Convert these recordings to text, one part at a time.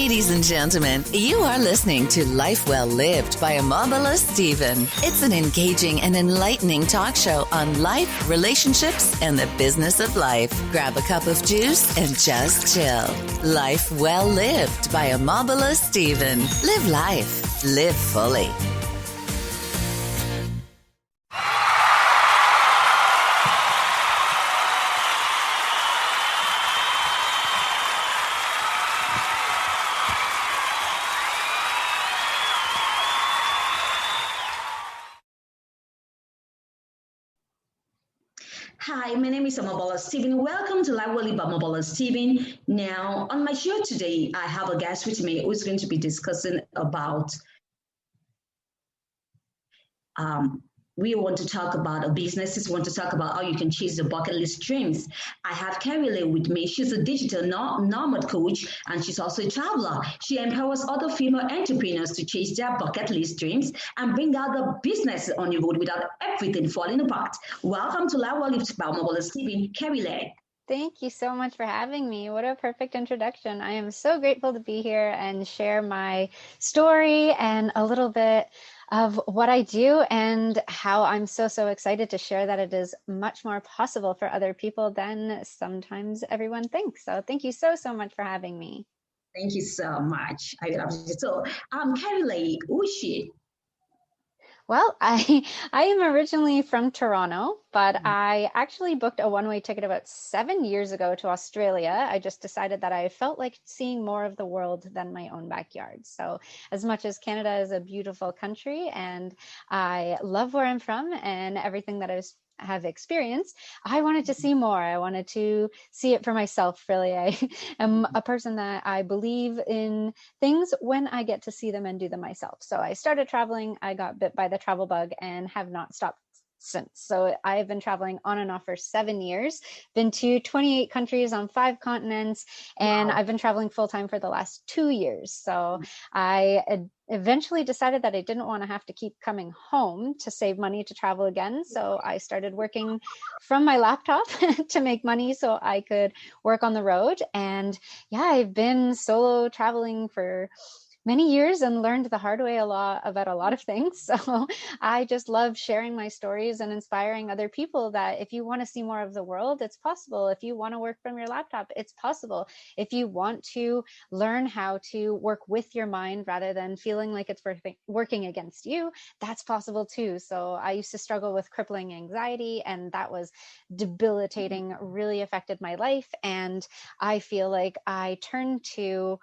Ladies and gentlemen, you are listening to Life Well Lived by Amabala Stephen. It's an engaging and enlightening talk show on life, relationships, and the business of life. Grab a cup of juice and just chill. Life Well Lived by Amabala Stephen. Live life. Live fully. Hi, my name is Amabala Stephen. Welcome to Live Well by Amabala Stephen. Now, on my show today, I have a guest with me who's going to be discussing about we want to talk about businesses, want to talk about how you can chase the bucket list dreams. I have Kerri Leigh with me. She's a digital nomad coach, and she's also a traveler. She empowers other female entrepreneurs to chase their bucket list dreams and bring out the business on the road without everything falling apart. Welcome to Live Well by Amabala Stephen, Kerri Leigh. Thank you so much for having me. What a perfect introduction. I am so grateful to be here and share my story and a little bit of what I do and how I'm so excited to share that it is much more possible for other people than sometimes everyone thinks. So thank you so much for having me. Thank you so much. I love it. So, Kerri Leigh, who is she? Well, I am originally from Toronto, but I actually booked a one-way ticket about 7 years ago to Australia. I just decided that I felt like seeing more of the world than my own backyard. So as much as Canada is a beautiful country and I love where I'm from and everything that have experienced, I wanted to see more. I wanted to see it for myself, really. I am a person that I believe in things when I get to see them and do them myself. So I started traveling, I got bit by the travel bug and have not stopped since. So I've been traveling on and off for 7 years, been to 28 countries on 5 continents, and I've been traveling full time for the last 2 years. So I eventually decided that I didn't want to have to keep coming home to save money to travel again. So I started working from my laptop to make money so I could work on the road. And yeah, I've been solo traveling for many years and learned the hard way about a lot of things. So I just love sharing my stories and inspiring other people that if you want to see more of the world, it's possible. If you want to work from your laptop, it's possible. If you want to learn how to work with your mind rather than feeling like it's working against you, that's possible too. So I used to struggle with crippling anxiety, and that was debilitating, really affected my life. And I feel like I turned to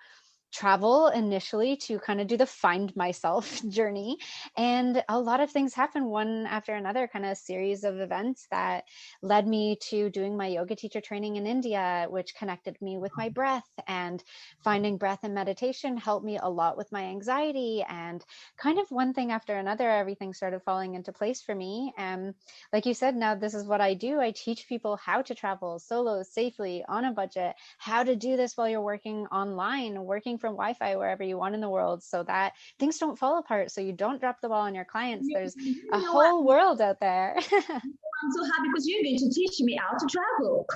travel initially to kind of do the find myself journey. And a lot of things happened one after another, kind of series of events that led me to doing my yoga teacher training in India, which connected me with my breath, and finding breath and meditation helped me a lot with my anxiety. And kind of one thing after another, everything started falling into place for me. And like you said, now this is what I do. I teach people how to travel solo safely on a budget, how to do this while you're working online, working from Wi-Fi wherever you want in the world, so that things don't fall apart, so you don't drop the ball on your clients. There's a whole world out there. I'm so happy because you're going to teach me how to travel.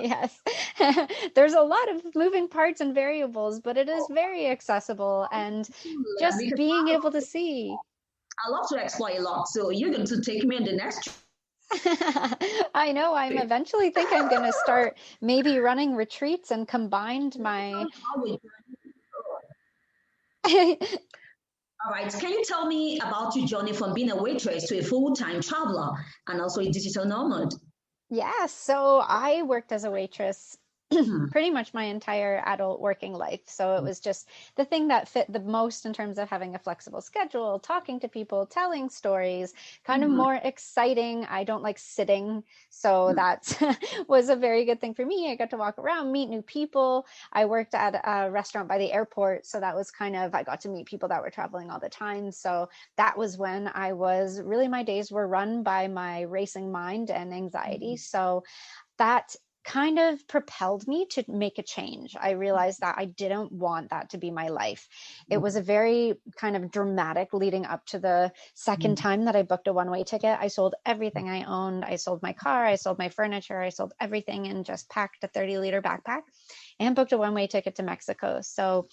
Yes. There's a lot of moving parts and variables, but it is very accessible, and just being able to see. I love to explore a lot, so you're going to take me in the next I know. I'm eventually think I'm going to start maybe running retreats and combined my All right. Can you tell me about your journey from being a waitress to a full-time traveler and also a digital nomad? Yeah, so I worked as a waitress pretty much my entire adult working life. So it was just the thing that fit the most in terms of having a flexible schedule, talking to people, telling stories, kind of more exciting. I don't like sitting. So that was a very good thing for me. I got to walk around, meet new people. I worked at a restaurant by the airport. So that was I got to meet people that were traveling all the time. So that was when my days were run by my racing mind and anxiety. So that kind of propelled me to make a change. I realized that I didn't want that to be my life. It was a very kind of dramatic leading up to the second time that I booked a one-way ticket. I sold everything I owned. I sold my car, I sold my furniture, I sold everything, and just packed a 30-liter backpack and booked a one-way ticket to Mexico. So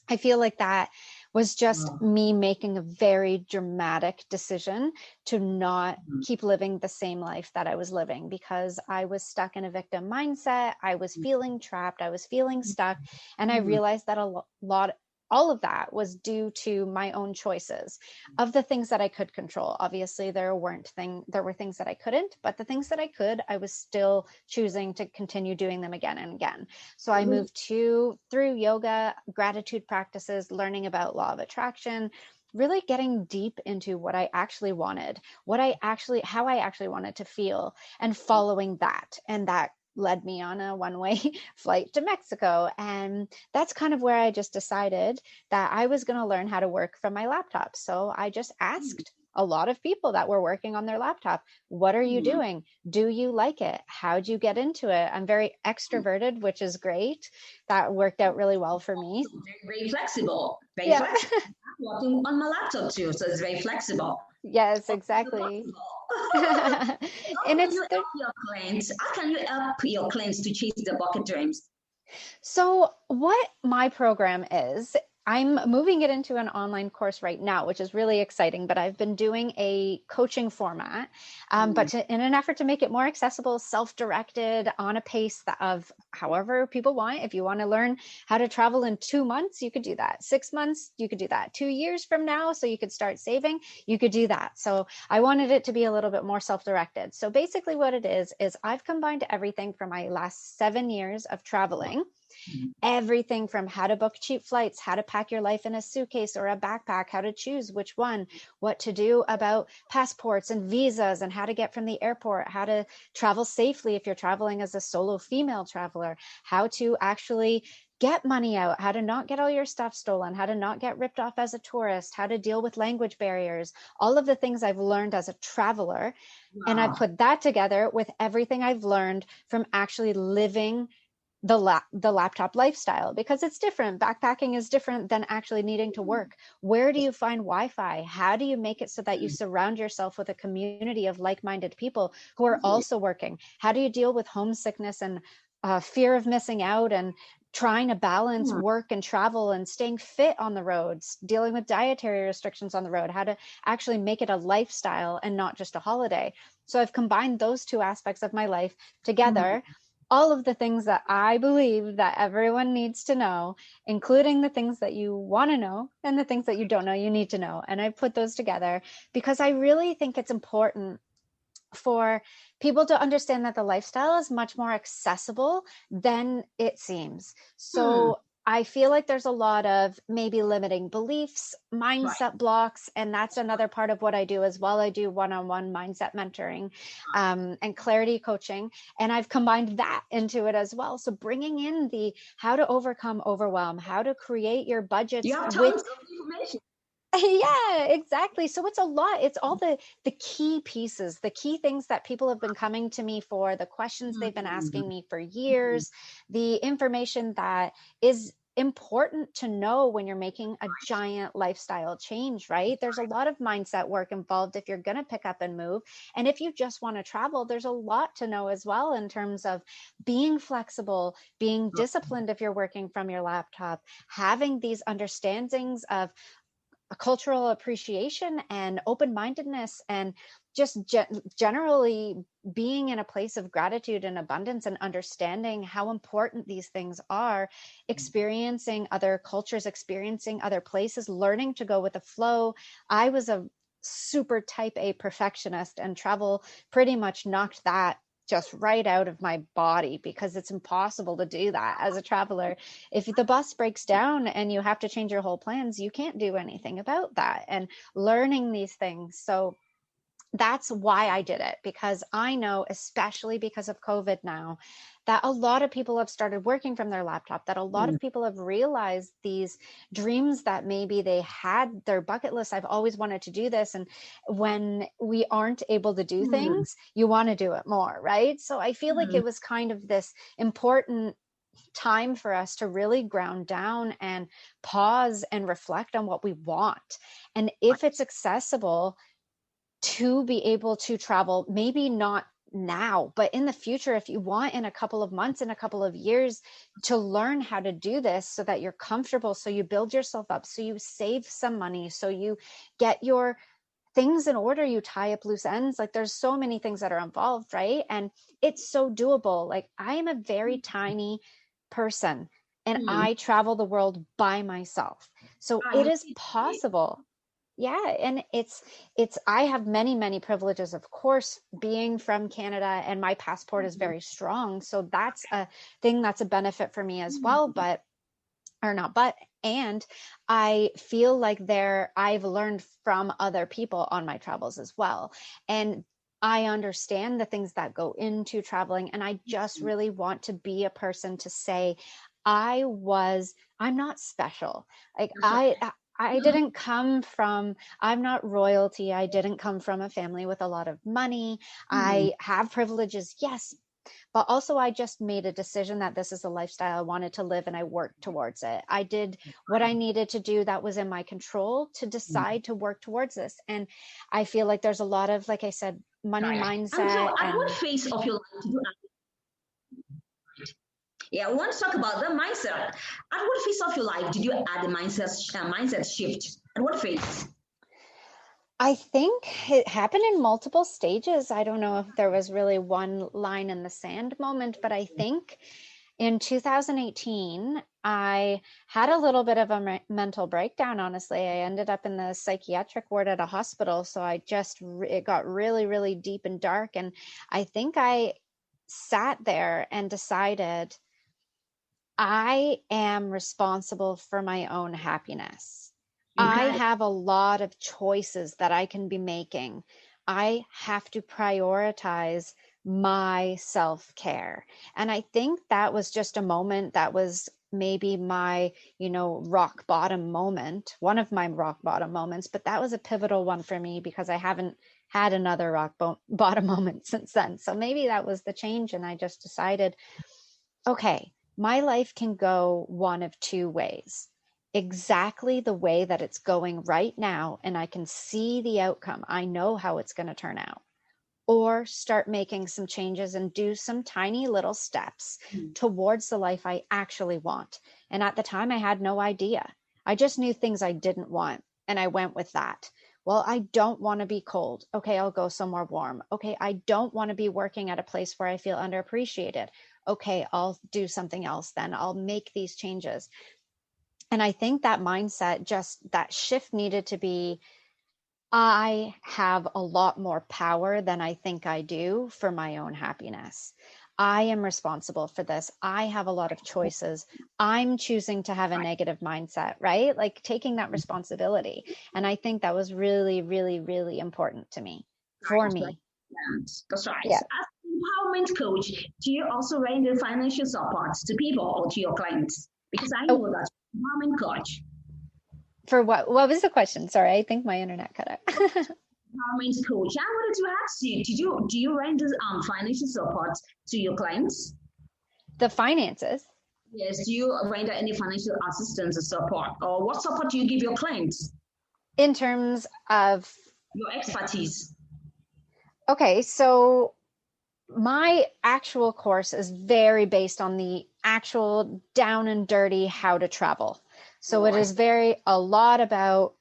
I feel like that was just Wow. me making a very dramatic decision to not Mhm. keep living the same life that I was living, because I was stuck in a victim mindset. I was feeling trapped. I was feeling stuck. And I Mhm. realized that lot, all of that was due to my own choices of the things that I could control. Obviously, there were things that I couldn't, but the things that I could, I was still choosing to continue doing them again and again. So I moved through yoga, gratitude practices, learning about law of attraction, really getting deep into what I actually wanted, how I actually wanted to feel, and following that. And that led me on a one-way flight to Mexico. And that's kind of where I just decided that I was going to learn how to work from my laptop. So I just asked a lot of people that were working on their laptop, what are you Mhm. doing? Do you like it? How'd you get into it? I'm very extroverted, which is great. That worked out really well for me. Very, very flexible. Very Yeah. flexible. I'm working on my laptop too, so it's very flexible. Yes, Oh, so exactly. possible. And How can it's you help your clients? How can you help your clients to chase the bucket dreams? So, what my program is, I'm moving it into an online course right now, which is really exciting. But I've been doing a coaching format, Mm. in an effort to make it more accessible, self-directed, on a pace of however people want. If you want to learn how to travel in 2 months, you could do that. 6 months, you could do that. 2 years from now, so you could start saving, you could do that. So I wanted it to be a little bit more self-directed. So basically, what it is I've combined everything from my last 7 years of traveling, everything from how to book cheap flights, how to pack your life in a suitcase or a backpack, how to choose which one, what to do about passports and visas, and how to get from the airport, how to travel safely if you're traveling as a solo female traveler, how to actually get money out, how to not get all your stuff stolen, how to not get ripped off as a tourist, how to deal with language barriers, all of the things I've learned as a traveler. And I Wow. put that together with everything I've learned from actually living the laptop lifestyle, because it's different. Backpacking is different than actually needing to work. Where do you find Wi-Fi? How do you make it so that you surround yourself with a community of like-minded people who are also working? How do you deal with homesickness and fear of missing out, and trying to balance work and travel and staying fit on the roads, dealing with dietary restrictions on the road, how to actually make it a lifestyle and not just a holiday? So I've combined those two aspects of my life together, all of the things that I believe that everyone needs to know, including the things that you want to know and the things that you don't know you need to know. And I put those together because I really think it's important for people to understand that the lifestyle is much more accessible than it seems. Hmm. So I feel like there's a lot of maybe limiting beliefs, Right. mindset blocks, and that's another part of what I do as well. I do one-on-one mindset mentoring, and clarity coaching, and I've combined that into it as well. So bringing in the how to overcome overwhelm, how to create your You budgets have with tons of information. yeah, exactly. So it's a lot. It's all the key pieces, the key things that people have been coming to me for, the questions they've been asking me for years, the information that is important to know when you're making a giant lifestyle change, right? There's a lot of mindset work involved if you're going to pick up and move. And if you just want to travel, there's a lot to know as well in terms of being flexible, being disciplined if you're working from your laptop, having these understandings of a cultural appreciation and open-mindedness, and just generally being in a place of gratitude and abundance, and understanding how important these things are, experiencing other cultures, experiencing other places, learning to go with the flow. I was a super type A perfectionist, and travel pretty much knocked that just right out of my body, because it's impossible to do that as a traveler. If the bus breaks down and you have to change your whole plans, you can't do anything about that. And learning these things. So that's why I did it, because I know, especially because of COVID now, that a lot of people have started working from their laptop, that a lot of people have realized these dreams that maybe they had, their bucket list. I've always wanted to do this. And when we aren't able to do things, you want to do it more, right? So I feel like it was kind of this important time for us to really ground down and pause and reflect on what we want. And if it's accessible to be able to travel, maybe not now, but in the future, if you want, in a couple of months, in a couple of years, to learn how to do this so that you're comfortable, so you build yourself up, so you save some money, so you get your things in order, you tie up loose ends. Like there's so many things that are involved, right? And it's so doable. Like I am a very tiny person and I travel the world by myself. So it is possible. Yeah, and it's I have many privileges, of course, being from Canada, and my passport is very strong. So that's a thing that's a benefit for me as well, but or not but and I feel like I've learned from other people on my travels as well. And I understand the things that go into traveling, and I just really want to be a person to say I'm not special. Like I didn't come from, I'm not royalty. I didn't come from a family with a lot of money. I have privileges, yes, but also I just made a decision that this is a lifestyle I wanted to live, and I worked towards it. I did what I needed to do that was in my control to decide to work towards this. And I feel like there's a lot of, like I said, money mindset. And so at what phase of your life do you Yeah, we want to talk about the mindset. At what phase of your life did you add the mindset shift? At what phase? I think it happened in multiple stages. I don't know if there was really one line in the sand moment, but I think in 2018, I had a little bit of a mental breakdown, honestly. I ended up in the psychiatric ward at a hospital. So it got really, really deep and dark. And I think I sat there and decided I am responsible for my own happiness. I have a lot of choices that I can be making. I have to prioritize my self-care. And I think that was just a moment that was maybe my, rock bottom moment, one of my rock bottom moments, but that was a pivotal one for me because I haven't had another bottom moment since then. So maybe that was the change. And I just decided, okay, my life can go one of two ways. Exactly the way that it's going right now, and I can see the outcome. I know how it's going to turn out. Or start making some changes and do some tiny little steps towards the life I actually want. And at the time, I had no idea. I just knew things I didn't want, and I went with that. Well, I don't want to be cold. Okay, I'll go somewhere warm. Okay, I don't want to be working at a place where I feel underappreciated. Okay, I'll do something else then. I'll make these changes. And I think that mindset, just that shift needed to be, I have a lot more power than I think I do for my own happiness. I am responsible for this. I have a lot of choices. I'm choosing to have a negative mindset, right? Like taking that responsibility. And I think that was really, really, really important to me, for me. That's right. Yeah. As an empowerment coach, do you also render financial support to people or to your clients? Because I know that empowerment coach. For what? What was the question? Sorry, I think my internet cut out. Empowerment coach. I wanted to ask you, do you render financial support to your clients? The finances? Yes. Do you render any financial assistance or support? Or what support do you give your clients? In terms of? Your expertise. Okay, so my actual course is very based on the actual down and dirty how to travel. So it is a lot about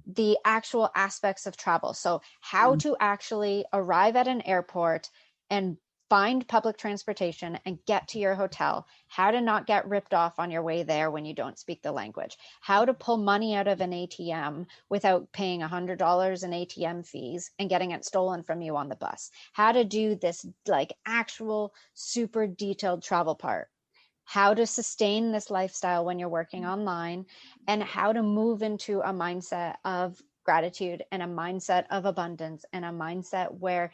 the actual aspects of travel. So how to actually arrive at an airport and find public transportation and get to your hotel, how to not get ripped off on your way there when you don't speak the language, how to pull money out of an ATM without paying $100 in ATM fees and getting it stolen from you on the bus, how to do this like actual super detailed travel part, how to sustain this lifestyle when you're working online, and how to move into a mindset of gratitude and a mindset of abundance and a mindset where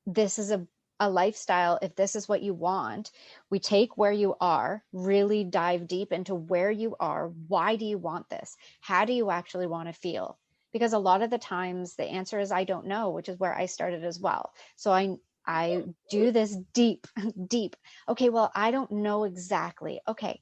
this is a lifestyle. If this is what you want, we take where you are, really dive deep into where you are. Why do you want this? How do you actually want to feel? Because a lot of the times the answer is, I don't know, which is where I started as well. So I do this deep. Okay, well, I don't know exactly. Okay,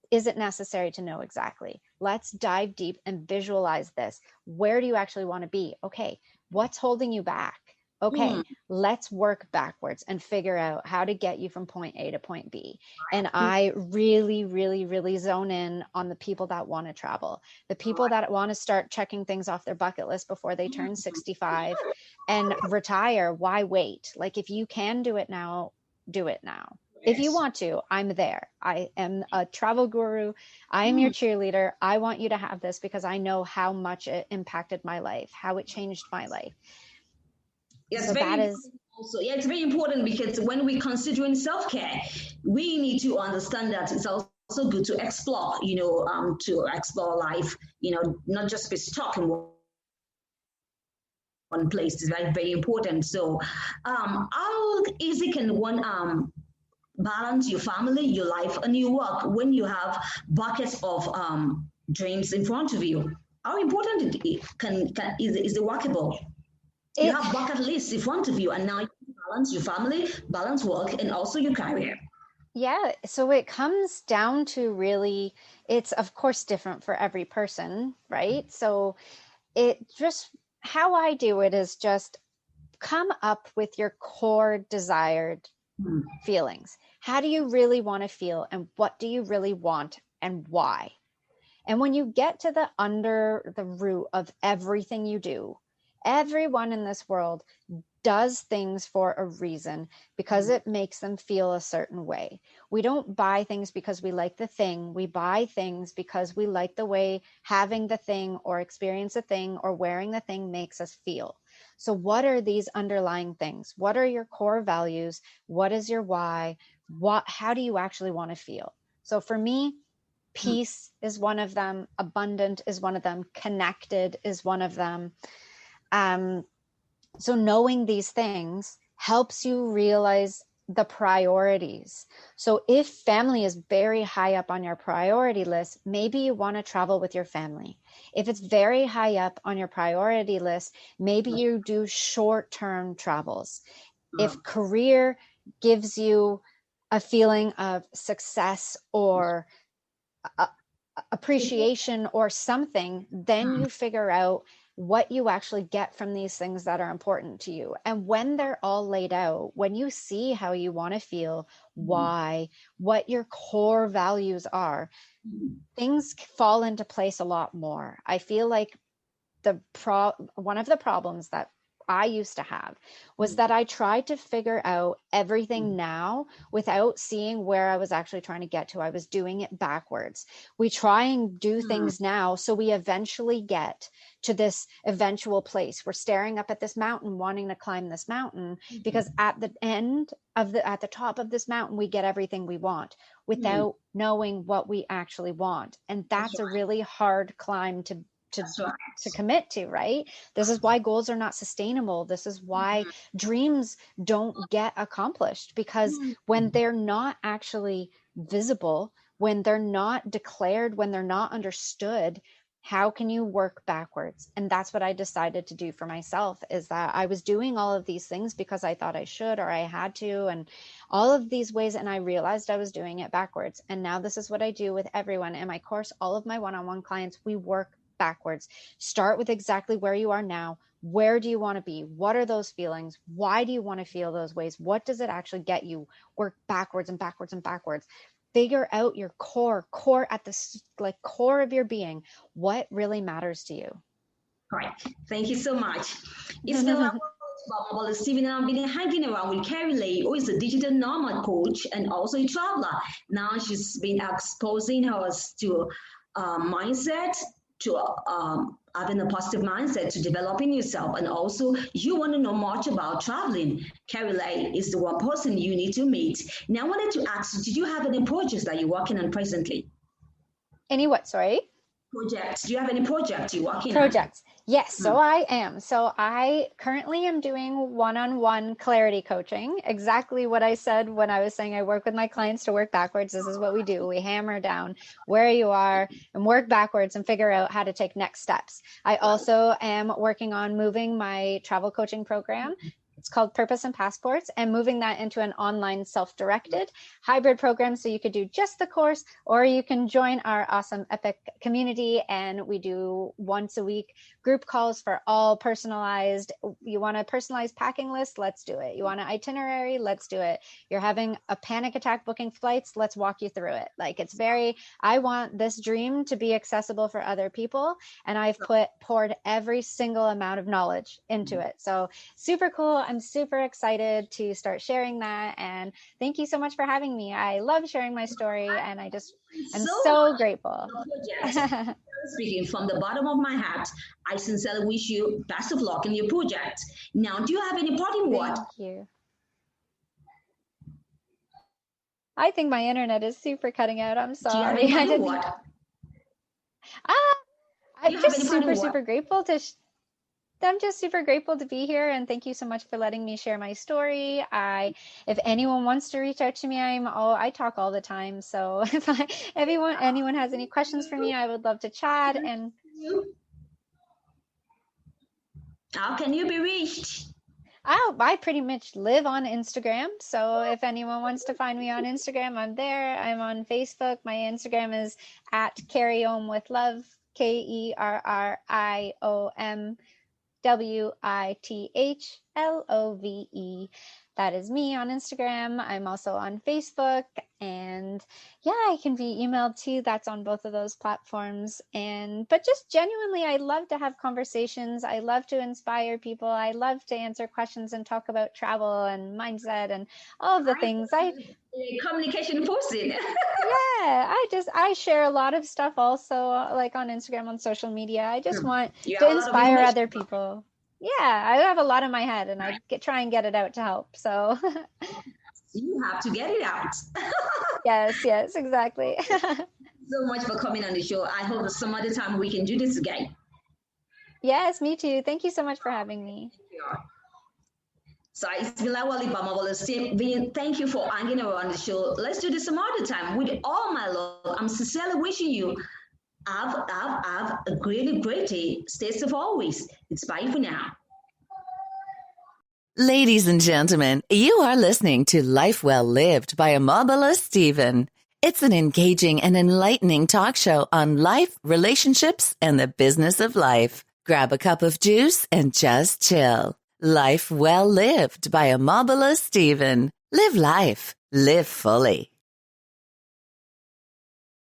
is it necessary to know exactly? Let's dive deep and visualize this. Where do you actually want to be? Okay, what's holding you back? Okay, let's work backwards and figure out how to get you from point A to point B. And I really, really, really zone in on the people that want to travel, the people that want to start checking things off their bucket list before they turn 65 and retire. Why wait? Like, if you can do it now, do it now. If you want to, I'm there. I am a travel guru. I am your cheerleader. I want you to have this because I know how much it impacted my life, how it changed my life. Yes, so that is also, yeah, it's very important because when we're considering self-care, we need to understand that it's also good to explore, to explore life, not just be stuck in one place. Is very, very important. So how easy can one balance your family, your life, and your work when you have buckets of dreams in front of you? How important is it workable? You have bucket lists in front of you, and now you balance your family, balance work, and also your career. Yeah, so it comes down to really, it's of course different for every person, right? So it just, how I do it is just come up with your core desired feelings. How do you really want to feel, and what do you really want, and why? And when you get to the under the root of everything you do, everyone in this world does things for a reason because it makes them feel a certain way. We don't buy things because we like the thing. We buy things because we like the way having the thing or experience a thing or wearing the thing makes us feel. So what are these underlying things? What are your core values? What is your why? How do you actually want to feel? So for me, peace is one of them. Abundant is one of them. Connected is one of them. So knowing these things helps you realize the priorities. So if family is very high up on your priority list, maybe you want to travel with your family. If it's very high up on your priority list, maybe you do short-term travels. If career gives you a feeling of success or appreciation or something, then you figure out what you actually get from these things that are important to you. And when they're all laid out, when you see how you want to feel, why, what your core values are, things fall into place a lot more. I feel like one of the problems that I used to have was that I tried to figure out everything now without seeing where I was actually trying to get to. I was doing it backwards. We try and do things now, so we eventually get to this eventual place. We're staring up at this mountain, wanting to climb this mountain, because at the top of this mountain, we get everything we want without knowing what we actually want. And that's a really hard climb to commit to, right? This is why goals are not sustainable. This is why dreams don't get accomplished, because when they're not actually visible, when they're not declared, when they're not understood, how can you work backwards? And that's what I decided to do for myself, is that I was doing all of these things because I thought I should or I had to, and all of these ways, and I realized I was doing it backwards. And now this is what I do with everyone in my course. All of my one-on-one clients, we work backwards. Start with exactly where you are now. Where do you want to be? What are those feelings? Why do you want to feel those ways? What does it actually get you? Work backwards and backwards and backwards. Figure out your core at the core of your being. What really matters to you? All right. Thank you so much. It's been about Stephen, and I've been hanging around with Kerri Leigh, who is a digital nomad coach and also a traveler. Now she's been exposing us to mindset, to having a positive mindset, to developing yourself, and also you want to know much about traveling. Kerri Leigh is the one person you need to meet. Now, I wanted to ask you, did you have any projects that you're working on presently? Any what, sorry? Projects. Do you have any projects you're working on? Projects. Yes, so I am. So I currently am doing one-on-one clarity coaching. Exactly what I said when I was saying I work with my clients to work backwards. This is what we do. We hammer down where you are and work backwards and figure out how to take next steps. I also am working on moving my travel coaching program It's called Purpose and Passports, and moving that into an online self-directed hybrid program. So you could do just the course, or you can join our awesome Epic community. And we do once a week group calls for all personalized. You want a personalized packing list? Let's do it. You want an itinerary? Let's do it. You're having a panic attack booking flights? Let's walk you through it. Like, it's I want this dream to be accessible for other people. And I've poured every single amount of knowledge into it. So super cool. I'm super excited to start sharing that. And thank you so much for having me. I love sharing my story, and I'm so grateful. Speaking from the bottom of my heart, I sincerely wish you best of luck in your project. Now, do you have any parting word? Thank you. I think my internet is super cutting out. I'm sorry. Do you have any parting word? I'm just super grateful to I'm just super grateful to be here, and thank you so much for letting me share my story. If anyone wants to reach out to me, I talk all the time. So if anyone has any questions for me, I would love to chat. And how can you be reached? I pretty much live on Instagram. So if anyone wants to find me on Instagram, I'm there. I'm on Facebook. My Instagram is @KerriOM with love, KerriOMWITHLOVE. That is me on Instagram. I'm also on Facebook, and I can be emailed too. That's on both of those platforms. But just genuinely, I love to have conversations. I love to inspire people. I love to answer questions and talk about travel and mindset and all of the things. Communication person. I share a lot of stuff also, like on Instagram, on social media. I just want to inspire other people. I have a lot in my head, and I try and get it out to help. So you have to get it out. Yes, exactly. So much for coming on the show. I hope some other time we can do this again. Yes, me too. Thank you so much for having me. So it's thank you for hanging around the show. Let's do this some other time. With all my love, I'm sincerely wishing you have a great day. Stay safe always. It's bye for now. Ladies and gentlemen, you are listening to Life Well Lived by Amabala Stephen. It's an engaging and enlightening talk show on life, relationships, and the business of life. Grab a cup of juice and just chill. Life Well Lived by Amabala Stephen. Live life. Live fully.